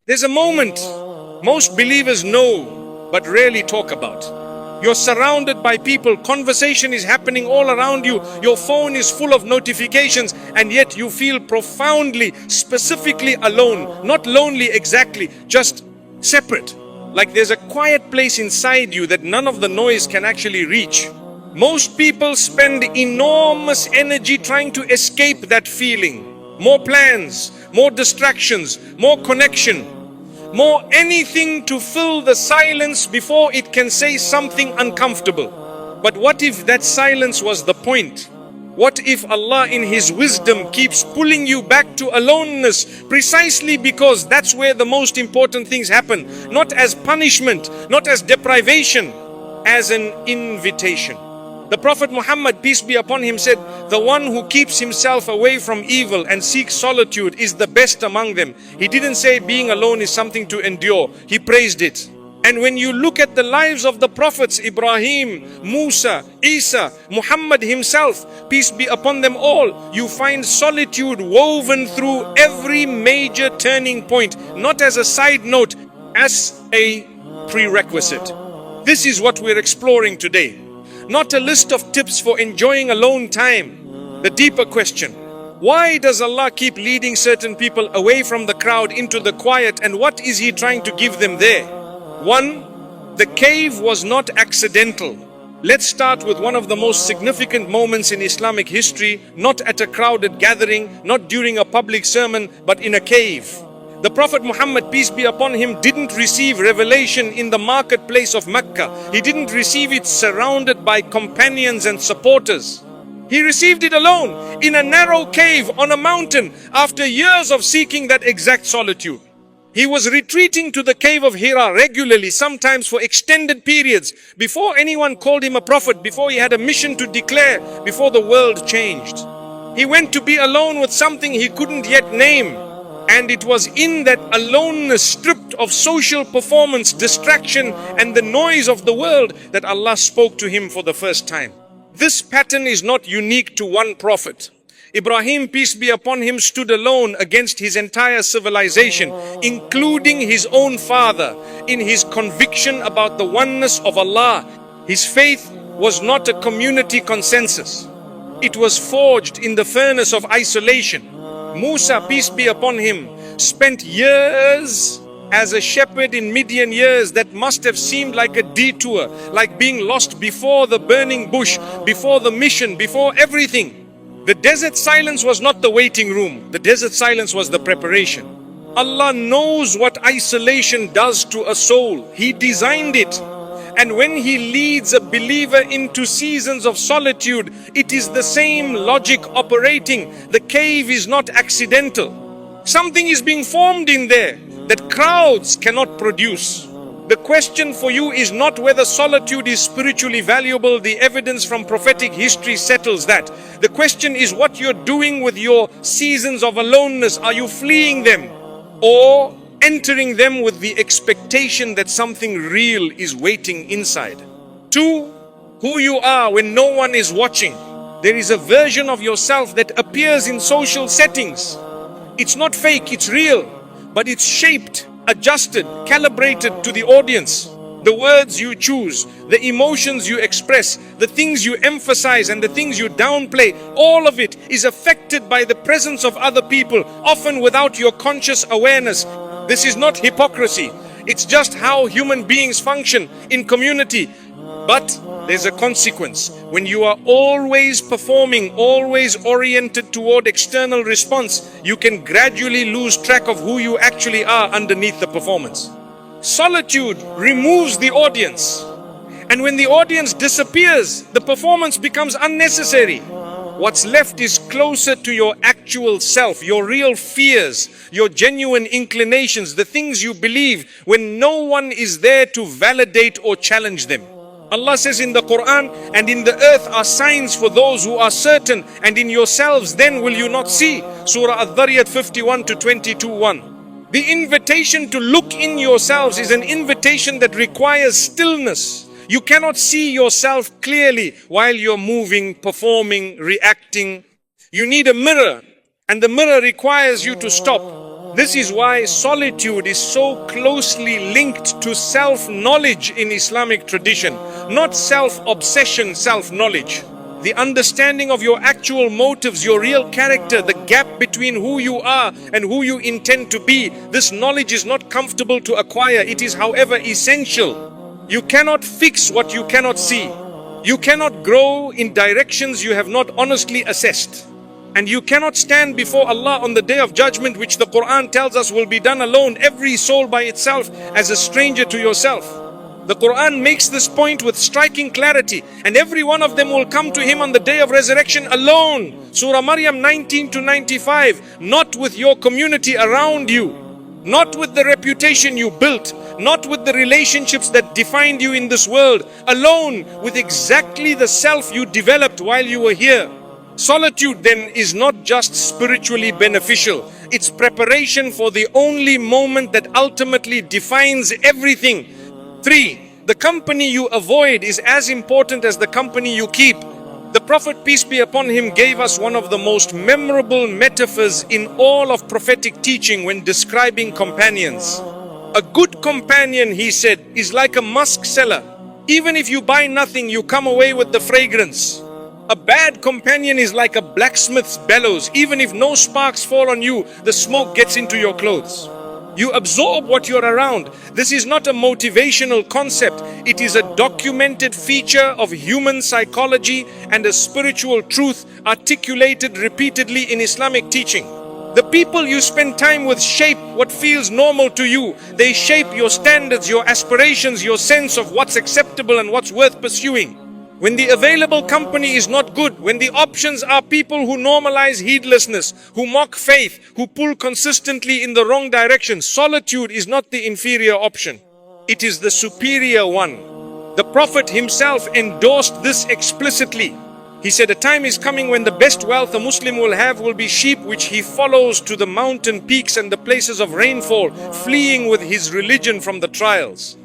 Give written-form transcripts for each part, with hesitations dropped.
There's a moment most believers know but rarely talk about. You're surrounded by people, conversation is happening all around you, your phone is full of notifications, and yet you feel profoundly, specifically alone. Not lonely exactly, just separate. Like there's a quiet place inside you that none of the noise can actually reach. Most people spend enormous energy trying to escape that feeling. More plans, more distractions, more connection, more anything to fill the silence before it can say something uncomfortable. But what if that silence was the point? What if Allah in His wisdom keeps pulling you back to aloneness precisely because that's where the most important things happen? Not as punishment, not as deprivation, as an invitation. The Prophet Muhammad, peace be upon him, said, the one who keeps himself away from evil and seeks solitude is the best among them. He didn't say being alone is something to endure. He praised it. And when you look at the lives of the prophets, Ibrahim, Musa, Isa, Muhammad himself, peace be upon them all, you find solitude woven through every major turning point, not as a side note, as a prerequisite. This is what we're exploring today. Not a list of tips for enjoying alone time. The deeper question, why does Allah keep leading certain people away from the crowd into the quiet, and what is He trying to give them there? 1. The cave was not accidental. Let's start with one of the most significant moments in Islamic history, not at a crowded gathering, not during a public sermon, but in a cave. The Prophet Muhammad, peace be upon him, didn't receive revelation in the marketplace of Mecca. He didn't receive it surrounded by companions and supporters. He received it alone in a narrow cave on a mountain after years of seeking that exact solitude. He was retreating to the cave of Hira regularly, sometimes for extended periods, before anyone called him a prophet, before he had a mission to declare, before the world changed. He went to be alone with something he couldn't yet name. And it was in that aloneness, stripped of social performance, distraction, and the noise of the world, that Allah spoke to him for the first time. This pattern is not unique to one prophet. Ibrahim, peace be upon him, stood alone against his entire civilization, including his own father, in his conviction about the oneness of Allah. His faith was not a community consensus. It was forged in the furnace of isolation. Musa, peace be upon him, spent years as a shepherd in Midian, years that must have seemed like a detour, like being lost before the burning bush, before the mission, before everything. The desert silence was not the waiting room. The desert silence was the preparation. Allah knows what isolation does to a soul. He designed it. And when He leads a believer into seasons of solitude, it is the same logic operating. The cave is not accidental. Something is being formed in there that crowds cannot produce. The question for you is not whether solitude is spiritually valuable. The evidence from prophetic history settles that. The question is what you're doing with your seasons of aloneness. Are you fleeing them, or entering them with the expectation that something real is waiting inside? 2. Who you are when no one is watching. There is a version of yourself that appears in social settings. It's not fake, it's real, but it's shaped, adjusted, calibrated to the audience. The words you choose, the emotions you express, the things you emphasize and the things you downplay, all of it is affected by the presence of other people, often without your conscious awareness. This is not hypocrisy. It's just how human beings function in community. But there's a consequence. When you are always performing, always oriented toward external response, you can gradually lose track of who you actually are underneath the performance. Solitude removes the audience. And when the audience disappears, the performance becomes unnecessary. What's left is closer to your actual self, your real fears, your genuine inclinations, the things you believe when no one is there to validate or challenge them. Allah says in the Quran, and in the earth are signs for those who are certain, and in yourselves then will you not see. Surah Al-Dhariyat 51 to 22:1. The invitation to look in yourselves is an invitation that requires stillness. You cannot see yourself clearly while you're moving, performing, reacting. You need a mirror, and the mirror requires you to stop. This is why solitude is so closely linked to self-knowledge in Islamic tradition, not self-obsession, self-knowledge. The understanding of your actual motives, your real character, the gap between who you are and who you intend to be. This knowledge is not comfortable to acquire. It is, however, essential. You cannot fix what you cannot see. You cannot grow in directions you have not honestly assessed. And you cannot stand before Allah on the day of judgment, which the Quran tells us will be done alone, every soul by itself, as a stranger to yourself. The Quran makes this point with striking clarity, and every one of them will come to him on the day of resurrection alone. Surah Maryam 19 to 95, not with your community around you, not with the reputation you built, not with the relationships that defined you in this world, alone with exactly the self you developed while you were here. Solitude then is not just spiritually beneficial, it's preparation for the only moment that ultimately defines everything. 3. The company you avoid is as important as the company you keep. The Prophet, peace be upon him, gave us one of the most memorable metaphors in all of prophetic teaching when describing companions. A good companion, he said, is like a musk seller. Even if you buy nothing, you come away with the fragrance. A bad companion is like a blacksmith's bellows. Even if no sparks fall on you, the smoke gets into your clothes. You absorb what you're around. This is not a motivational concept. It is a documented feature of human psychology and a spiritual truth articulated repeatedly in Islamic teaching. The people you spend time with shape what feels normal to you. They shape your standards, your aspirations, your sense of what's acceptable and what's worth pursuing. When the available company is not good, when the options are people who normalize heedlessness, who mock faith, who pull consistently in the wrong direction, solitude is not the inferior option. It is the superior one. The Prophet himself endorsed this explicitly. He said, a time is coming when the best wealth a Muslim will have will be sheep which he follows to the mountain peaks and the places of rainfall, fleeing with his religion from the trials.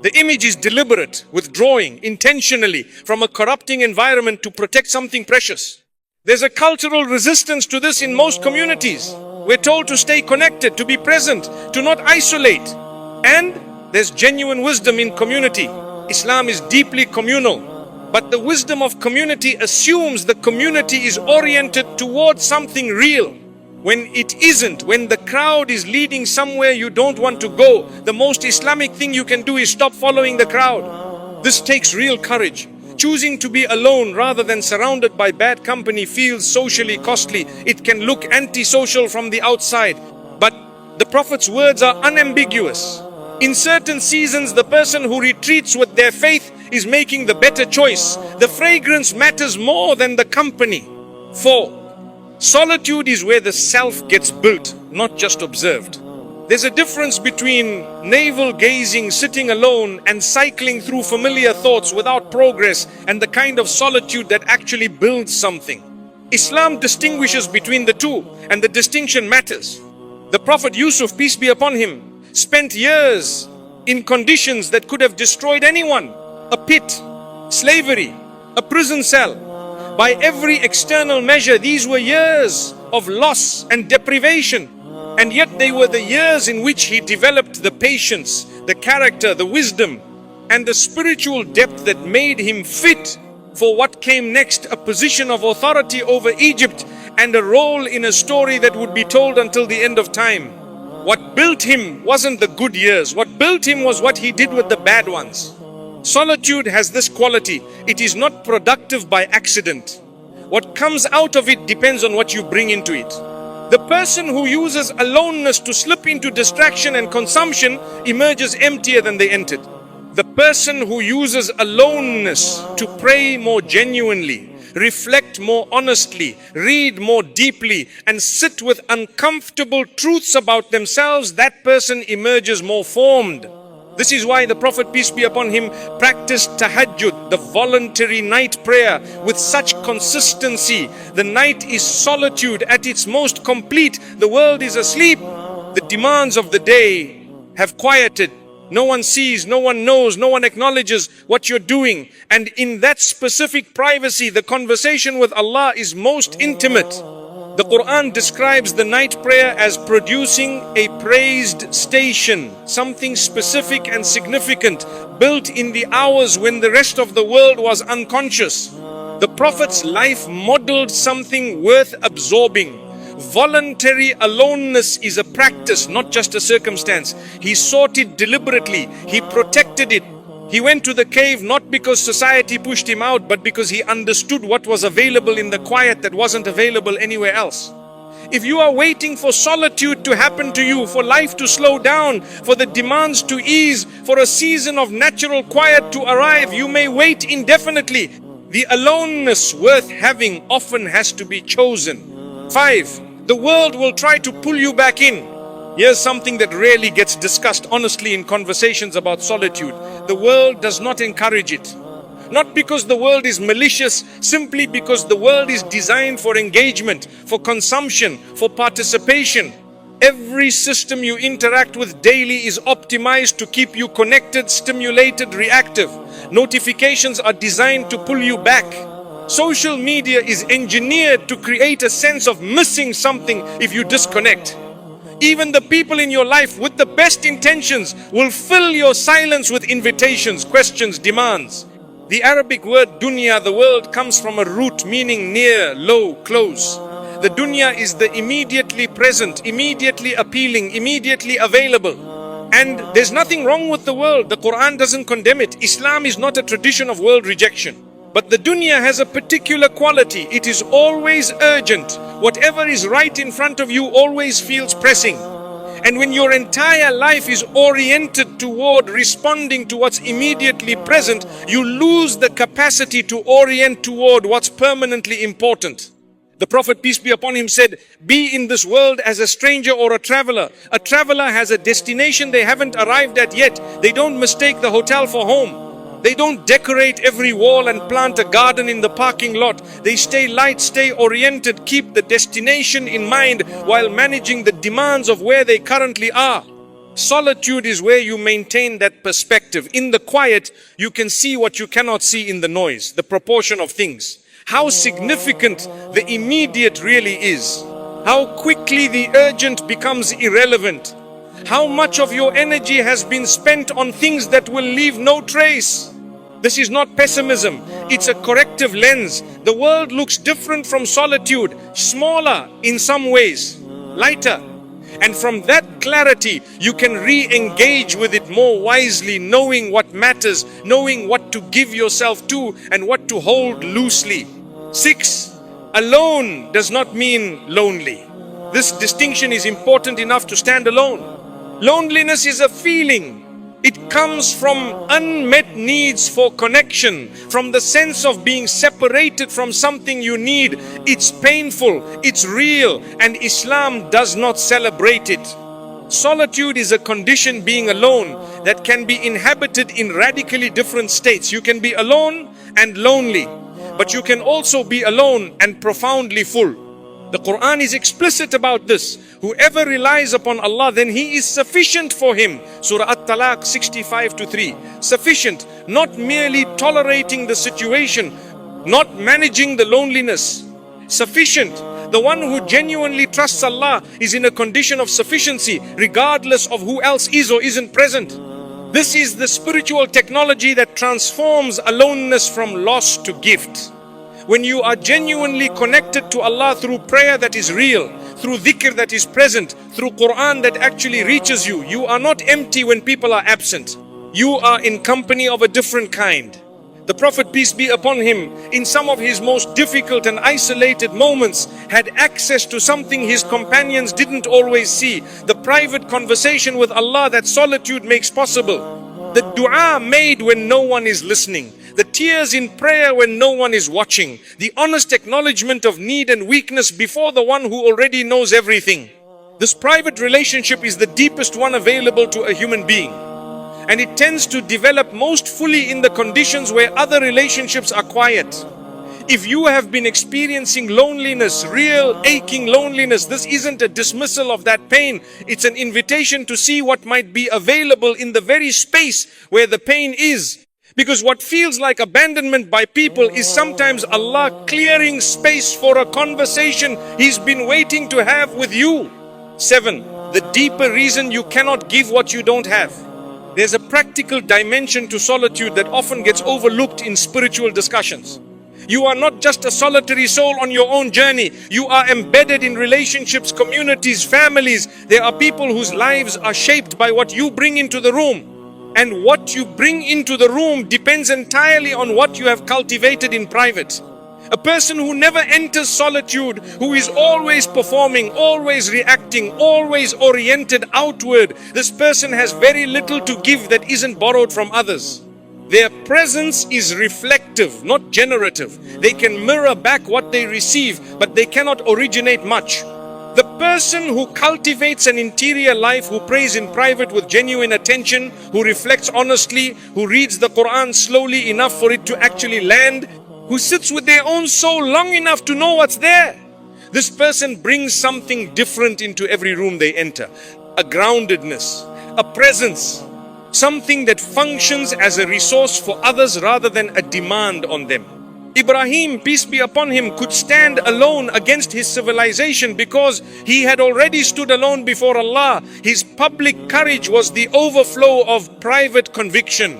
The image is deliberate, withdrawing intentionally from a corrupting environment to protect something precious. There's a cultural resistance to this in most communities. We're told to stay connected, to be present, to not isolate. And there's genuine wisdom in community. Islam is deeply communal. But the wisdom of community assumes the community is oriented towards something real. When it isn't, when the crowd is leading somewhere you don't want to go, the most Islamic thing you can do is stop following the crowd. This takes real courage. Choosing to be alone rather than surrounded by bad company feels socially costly. It can look antisocial from the outside. But the Prophet's words are unambiguous. In certain seasons, the person who retreats with their faith is making the better choice. The fragrance matters more than the company. 4. Solitude is where the self gets built, not just observed. There's a difference between navel-gazing, sitting alone, and cycling through familiar thoughts without progress, and the kind of solitude that actually builds something. Islam distinguishes between the two, and the distinction matters. The Prophet Yusuf, peace be upon him, spent years in conditions that could have destroyed anyone. A pit, slavery, a prison cell. By every external measure, these were years of loss and deprivation. And yet they were the years in which he developed the patience, the character, the wisdom, and the spiritual depth that made him fit for what came next, a position of authority over Egypt and a role in a story that would be told until the end of time. What built him wasn't the good years. What built him was what he did with the bad ones. Solitude has this quality. It is not productive by accident. What comes out of it depends on what you bring into it. The person who uses aloneness to slip into distraction and consumption emerges emptier than they entered. The person who uses aloneness to pray more genuinely, reflect more honestly, read more deeply, and sit with uncomfortable truths about themselves, that person emerges more formed. This is why the Prophet, peace be upon him, practiced tahajjud, the voluntary night prayer, with such consistency. The night is solitude at its most complete. The world is asleep. The demands of the day have quieted. No one sees, no one knows, no one acknowledges what you're doing. And in that specific privacy, the conversation with Allah is most intimate. The Quran describes the night prayer as producing a praised station, something specific and significant, built in the hours when the rest of the world was unconscious. The Prophet's life modeled something worth absorbing. Voluntary aloneness is a practice, not just a circumstance. He sought it deliberately. He protected it. He went to the cave not because society pushed him out, but because he understood what was available in the quiet that wasn't available anywhere else. If you are waiting for solitude to happen to you, for life to slow down, for the demands to ease, for a season of natural quiet to arrive, you may wait indefinitely. The aloneness worth having often has to be chosen. 5. The world will try to pull you back in. Here's something that rarely gets discussed honestly in conversations about solitude. The world does not encourage it. Not because the world is malicious, simply because the world is designed for engagement, for consumption, for participation. Every system you interact with daily is optimized to keep you connected, stimulated, reactive. Notifications are designed to pull you back. Social media is engineered to create a sense of missing something if you disconnect. Even the people in your life with the best intentions will fill your silence with invitations, questions, demands. The Arabic word dunya, the world, comes from a root meaning near, low, close. The dunya is the immediately present, immediately appealing, immediately available. And there's nothing wrong with the world. The Quran doesn't condemn it. Islam is not a tradition of world rejection. But the dunya has a particular quality. It is always urgent. Whatever is right in front of you always feels pressing. And when your entire life is oriented toward responding to what's immediately present, you lose the capacity to orient toward what's permanently important. The Prophet, peace be upon him, said, be in this world as a stranger or a traveler. A traveler has a destination they haven't arrived at yet. They don't mistake the hotel for home. They don't decorate every wall and plant a garden in the parking lot. They stay light, stay oriented, keep the destination in mind while managing the demands of where they currently are. Solitude is where you maintain that perspective. In the quiet, you can see what you cannot see in the noise, the proportion of things. How significant the immediate really is. How quickly the urgent becomes irrelevant. How much of your energy has been spent on things that will leave no trace. This is not pessimism, it's a corrective lens. The world looks different from solitude, smaller in some ways, lighter. And from that clarity, you can re-engage with it more wisely, knowing what matters, knowing what to give yourself to and what to hold loosely. 6. Alone does not mean lonely. This distinction is important enough to stand alone. Loneliness is a feeling. It comes from unmet needs for connection, from the sense of being separated from something you need. It's painful, it's real, and Islam does not celebrate it. Solitude is a condition, being alone, that can be inhabited in radically different states. You can be alone and lonely, but you can also be alone and profoundly full. The Quran is explicit about this. Whoever relies upon Allah, then He is sufficient for him. Surah At-Talaq 65-3. Sufficient, not merely tolerating the situation, not managing the loneliness. Sufficient. The one who genuinely trusts Allah is in a condition of sufficiency, regardless of who else is or isn't present. This is the spiritual technology that transforms aloneness from loss to gift. When you are genuinely connected to Allah through prayer that is real, through dhikr that is present, through Quran that actually reaches you, you are not empty when people are absent. You are in company of a different kind. The Prophet, peace be upon him, in some of his most difficult and isolated moments, had access to something his companions didn't always see. The private conversation with Allah that solitude makes possible. The dua made when no one is listening. The tears in prayer when no one is watching. The honest acknowledgement of need and weakness before the one who already knows everything. This private relationship is the deepest one available to a human being. And it tends to develop most fully in the conditions where other relationships are quiet. If you have been experiencing loneliness, real aching loneliness, this isn't a dismissal of that pain. It's an invitation to see what might be available in the very space where the pain is. Because what feels like abandonment by people is sometimes Allah clearing space for a conversation He's been waiting to have with you. 7. The deeper reason you cannot give what you don't have. There's a practical dimension to solitude that often gets overlooked in spiritual discussions. You are not just a solitary soul on your own journey. You are embedded in relationships, communities, families. There are people whose lives are shaped by what you bring into the room. And what you bring into the room depends entirely on what you have cultivated in private. A person who never enters solitude, who is always performing, always reacting, always oriented outward, this person has very little to give that isn't borrowed from others. Their presence is reflective, not generative. They can mirror back what they receive, but they cannot originate much. The person who cultivates an interior life, who prays in private with genuine attention, who reflects honestly, who reads the Quran slowly enough for it to actually land, who sits with their own soul long enough to know what's there. This person brings something different into every room they enter. A groundedness, a presence, something that functions as a resource for others rather than a demand on them. Ibrahim, peace be upon him, could stand alone against his civilization because he had already stood alone before Allah. His public courage was the overflow of private conviction.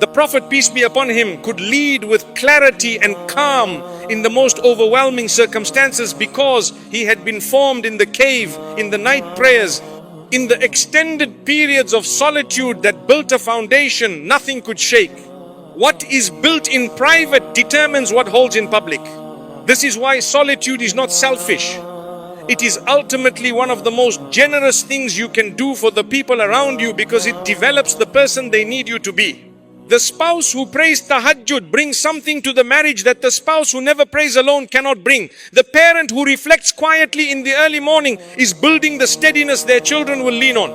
The Prophet, peace be upon him, could lead with clarity and calm in the most overwhelming circumstances because he had been formed in the cave, in the night prayers, in the extended periods of solitude that built a foundation nothing could shake. What is built in private determines what holds in public. This is why solitude is not selfish. It is ultimately one of the most generous things you can do for the people around you because it develops the person they need you to be. The spouse who prays tahajjud brings something to the marriage that the spouse who never prays alone cannot bring. The parent who reflects quietly in the early morning is building the steadiness their children will lean on.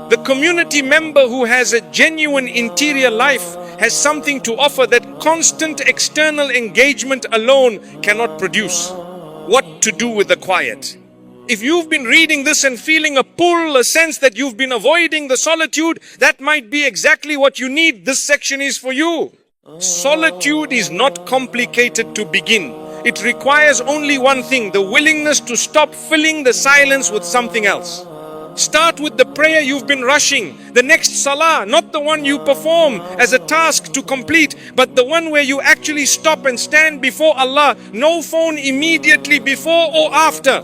The community member who has a genuine interior life has something to offer that constant external engagement alone cannot produce. What to do with the quiet? If you've been reading this and feeling a pull, a sense that you've been avoiding the solitude, that might be exactly what you need. This section is for you. Solitude is not complicated to begin. It requires only one thing, the willingness to stop filling the silence with something else. Start with the prayer you've been rushing, the next salah, not the one you perform as a task to complete, but the one where you actually stop and stand before Allah. No phone immediately before or after.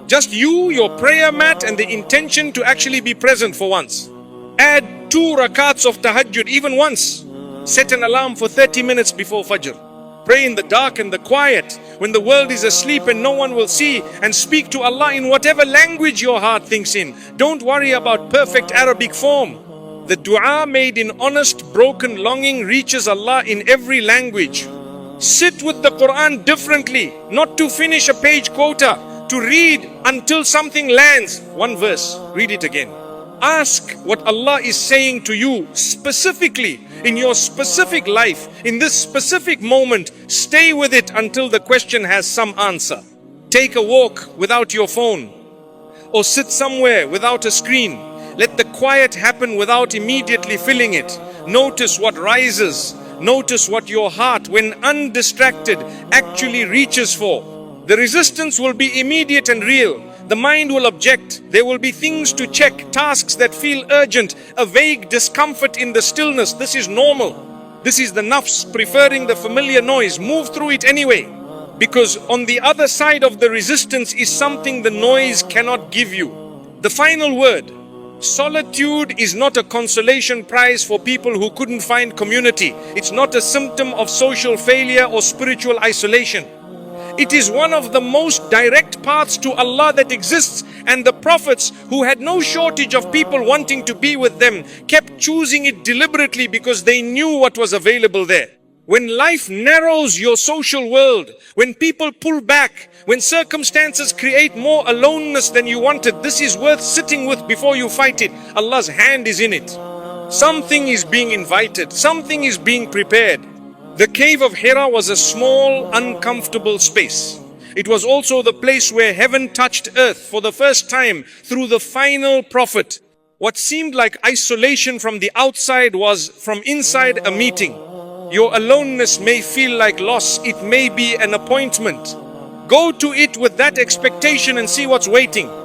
Just you, your prayer mat, and the intention to actually be present for once. Add 2 rakats of tahajjud even once. Set an alarm for 30 minutes before Fajr. Pray in the dark and the quiet, when the world is asleep and no one will see, and speak to Allah in whatever language your heart thinks in. Don't worry about perfect Arabic form. The dua made in honest, broken longing reaches Allah in every language. Sit with the Quran differently, not to finish a page quota, to read until something lands. One verse, read it again. Ask what Allah is saying to you specifically in your specific life, in this specific moment. Stay with it until the question has some answer. Take a walk without your phone, or sit somewhere without a screen. Let the quiet happen without immediately filling it. Notice what rises. Notice what your heart, when undistracted, actually reaches for. The resistance will be immediate and real. The mind will object. There will be things to check, tasks that feel urgent, a vague discomfort in the stillness. This is normal. This is the nafs preferring the familiar noise. Move through it anyway. Because on the other side of the resistance is something the noise cannot give you. The final word. Solitude is not a consolation prize for people who couldn't find community. It's not a symptom of social failure or spiritual isolation. It is one of the most direct paths to Allah that exists, and the prophets, who had no shortage of people wanting to be with them, kept choosing it deliberately because they knew what was available there. When life narrows your social world, when people pull back, when circumstances create more aloneness than you wanted, this is worth sitting with before you fight it. Allah's hand is in it. Something is being invited, something is being prepared. The cave of Hira was a small, uncomfortable space. It was also the place where heaven touched earth for the first time through the final prophet. What seemed like isolation from the outside was from inside a meeting. Your aloneness may feel like loss. It may be an appointment. Go to it with that expectation and see what's waiting.